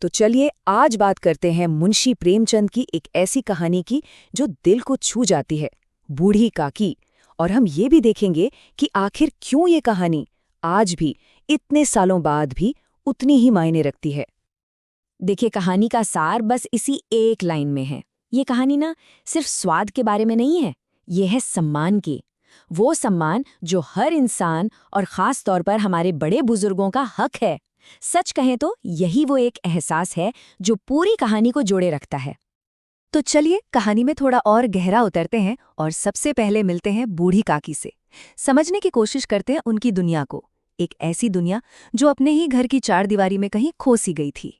तो चलिए आज बात करते हैं मुंशी प्रेमचंद की एक ऐसी कहानी की जो दिल को छू जाती है, बूढ़ी काकी। और हम ये भी देखेंगे कि आखिर क्यों ये कहानी आज भी इतने सालों बाद भी उतनी ही मायने रखती है। देखिए, कहानी का सार बस इसी एक लाइन में है। ये कहानी ना सिर्फ स्वाद के बारे में नहीं है, ये है सम्मान की। वो सम्मान जो हर इंसान और खास तौर पर हमारे बड़े बुजुर्गों का हक है। सच कहें तो यही वो एक एहसास है जो पूरी कहानी को जोड़े रखता है। तो चलिए कहानी में थोड़ा और गहरा उतरते हैं और सबसे पहले मिलते हैं बूढ़ी काकी से। समझने की कोशिश करते हैं उनकी दुनिया को, एक ऐसी दुनिया जो अपने ही घर की चारदीवारी में कहीं खो सी गई थी।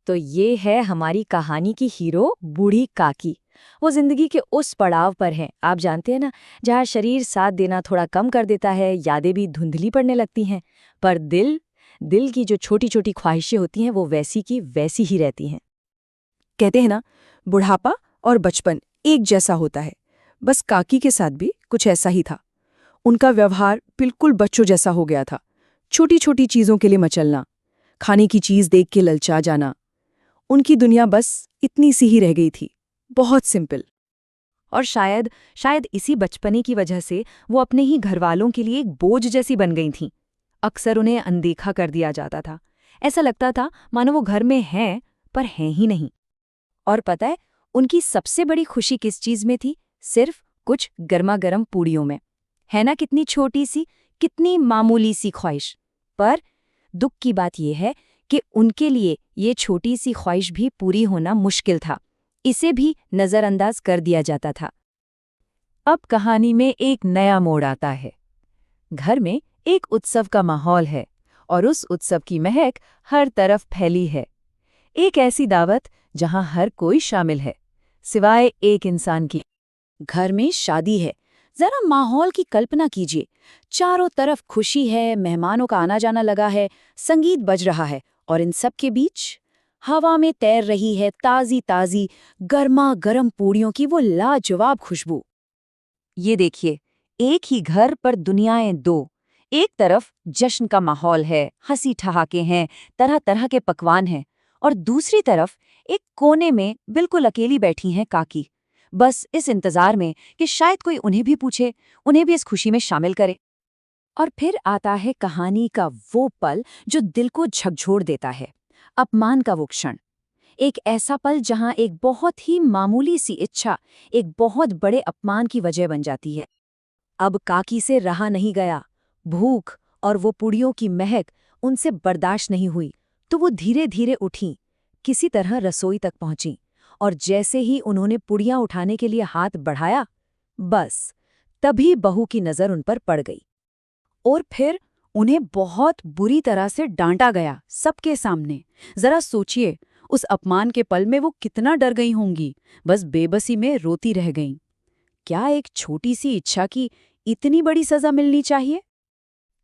तो ये है हमारी कहानी की हीरो, बूढ़ी काकी। वो जिंदगी के उस पड़ाव पर है, आप जानते हैं ना, जहाँ शरीर साथ देना थोड़ा कम कर देता है, यादें भी धुंधली पड़ने लगती हैं, पर दिल की जो छोटी छोटी ख्वाहिशें होती हैं वो वैसी की वैसी ही रहती हैं। कहते हैं ना, बुढ़ापा और बचपन एक जैसा होता है। बस काकी के साथ भी कुछ ऐसा ही था। उनका व्यवहार बिल्कुल बच्चों जैसा हो गया था। छोटी छोटी चीजों के लिए मचलना, खाने की चीज देख के ललचा जाना। उनकी दुनिया बस इतनी सी ही रह गई थी, बहुत सिंपल। और शायद इसी बचपने की वजह से वो अपने ही घरवालों के लिए एक बोझ जैसी बन गई थीं। अक्सर उन्हें अनदेखा कर दिया जाता था। ऐसा लगता था मानो वो घर में हैं पर हैं ही नहीं। और पता है, उनकी सबसे बड़ी खुशी किस चीज में थी? सिर्फ कुछ गर्मा गर्म पूड़ियों में। है ना, कितनी छोटी सी, कितनी मामूली सी ख्वाहिश। पर दुख की बात यह है कि उनके लिए ये छोटी सी ख्वाहिश भी पूरी होना मुश्किल था। इसे भी नज़रअंदाज कर दिया जाता था। अब कहानी में एक नया मोड़ आता है। घर में एक उत्सव का माहौल है और उस उत्सव की महक हर तरफ फैली है। एक ऐसी दावत जहां हर कोई शामिल है, सिवाय एक इंसान की। घर में शादी है। जरा माहौल की कल्पना कीजिए। चारों तरफ खुशी है, मेहमानों का आना जाना लगा है, संगीत बज रहा है, और इन सब के बीच हवा में तैर रही है ताजी ताजी गर्मा गर्म पूड़ियों की वो लाजवाब खुशबू। ये देखिए, एक ही घर पर दुनियाएं दो। एक तरफ जश्न का माहौल है, हंसी ठहाके हैं, तरह तरह के पकवान हैं, और दूसरी तरफ एक कोने में बिल्कुल अकेली बैठी हैं काकी, बस इस इंतजार में कि शायद कोई उन्हें भी पूछे, उन्हें भी इस खुशी में शामिल करे। और फिर आता है कहानी का वो पल जो दिल को झकझोर देता है, अपमान का वो क्षण। एक ऐसा पल जहां एक बहुत ही मामूली सी इच्छा एक बहुत बड़े अपमान की वजह बन जाती है। अब काकी से रहा नहीं गया। भूख और वो पुड़ियों की महक उनसे बर्दाश्त नहीं हुई, तो वो धीरे धीरे उठी, किसी तरह रसोई तक पहुंची, और जैसे ही उन्होंने पुड़ियां उठाने के लिए हाथ बढ़ाया, बस तभी बहू की नजर उन पर पड़ गई। और फिर उन्हें बहुत बुरी तरह से डांटा गया, सबके सामने। जरा सोचिए, उस अपमान के पल में वो कितना डर गई होंगी, बस बेबसी में रोती रह गईं। क्या एक छोटी सी इच्छा की इतनी बड़ी सजा मिलनी चाहिए?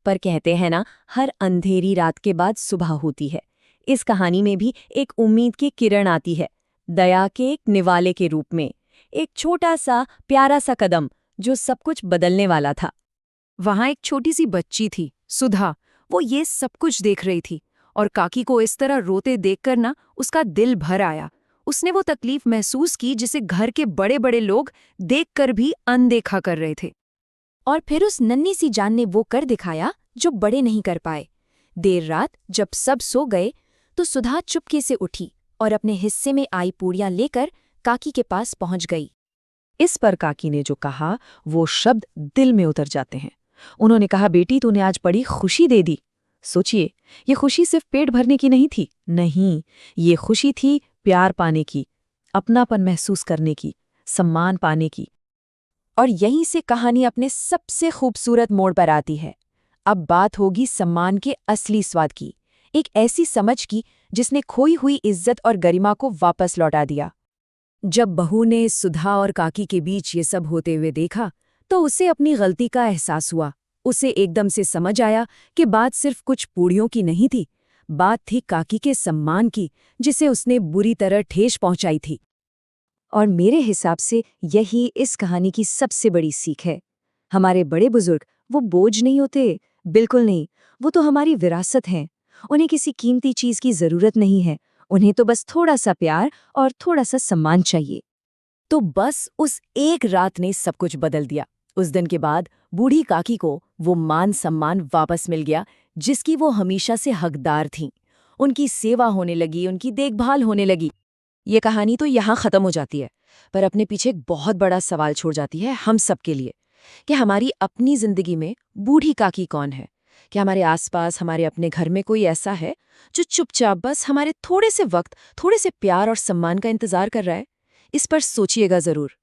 पर कहते हैं ना, हर अंधेरी रात के बाद सुबह होती है। इस कहानी में भी एक उम्मीद की किरण आती है, दया के एक निवाले के रूप में। एक छोटा सा प्यारा सा कदम जो सब कुछ बदलने वाला था। वहां एक छोटी सी बच्ची थी, सुधा। वो ये सब कुछ देख रही थी, और काकी को इस तरह रोते देखकर ना उसका दिल भर आया। उसने वो तकलीफ महसूस की जिसे घर के बड़े बड़े लोग देखकर भी अनदेखा कर रहे थे। और फिर उस नन्ही सी जान ने वो कर दिखाया जो बड़े नहीं कर पाए। देर रात जब सब सो गए, तो सुधा चुपके से उठी और अपने हिस्से में आई पूड़ियां लेकर काकी के पास पहुंच गई। इस पर काकी ने जो कहा, वो शब्द दिल में उतर जाते हैं। उन्होंने कहा, बेटी, तूने आज बड़ी खुशी दे दी। सोचिए, ये खुशी सिर्फ पेट भरने की नहीं थी। नहीं, ये खुशी थी प्यार पाने की, अपनापन महसूस करने की, सम्मान पाने की। और यहीं से कहानी अपने सबसे खूबसूरत मोड़ पर आती है। अब बात होगी सम्मान के असली स्वाद की, एक ऐसी समझ की जिसने खोई हुई इज्जत और गरिमा को वापस लौटा दिया। जब बहू ने सुधा और काकी के बीच ये सब होते हुए देखा, तो उसे अपनी गलती का एहसास हुआ। उसे एकदम से समझ आया कि बात सिर्फ कुछ पूड़ियों की नहीं थी, बात थी काकी के सम्मान की, जिसे उसने बुरी तरह ठेस पहुंचाई थी। और मेरे हिसाब से यही इस कहानी की सबसे बड़ी सीख है। हमारे बड़े बुजुर्ग वो बोझ नहीं होते, बिल्कुल नहीं। वो तो हमारी विरासत हैं। उन्हें किसी कीमती चीज की जरूरत नहीं है, उन्हें तो बस थोड़ा सा प्यार और थोड़ा सा सम्मान चाहिए। तो बस उस एक रात ने सब कुछ बदल दिया। उस दिन के बाद बूढ़ी काकी को वो मान सम्मान वापस मिल गया जिसकी वो हमेशा से हकदार थीं। उनकी सेवा होने लगी, उनकी देखभाल होने लगी। ये कहानी तो यहाँ खत्म हो जाती है, पर अपने पीछे एक बहुत बड़ा सवाल छोड़ जाती है हम सब के लिए कि हमारी अपनी जिंदगी में बूढ़ी काकी कौन है? क्या हमारे आसपास, हमारे अपने घर में कोई ऐसा है जो चुपचाप बस हमारे थोड़े से वक्त, थोड़े से प्यार और सम्मान का इंतजार कर रहा है? इस पर सोचिएगा जरूर।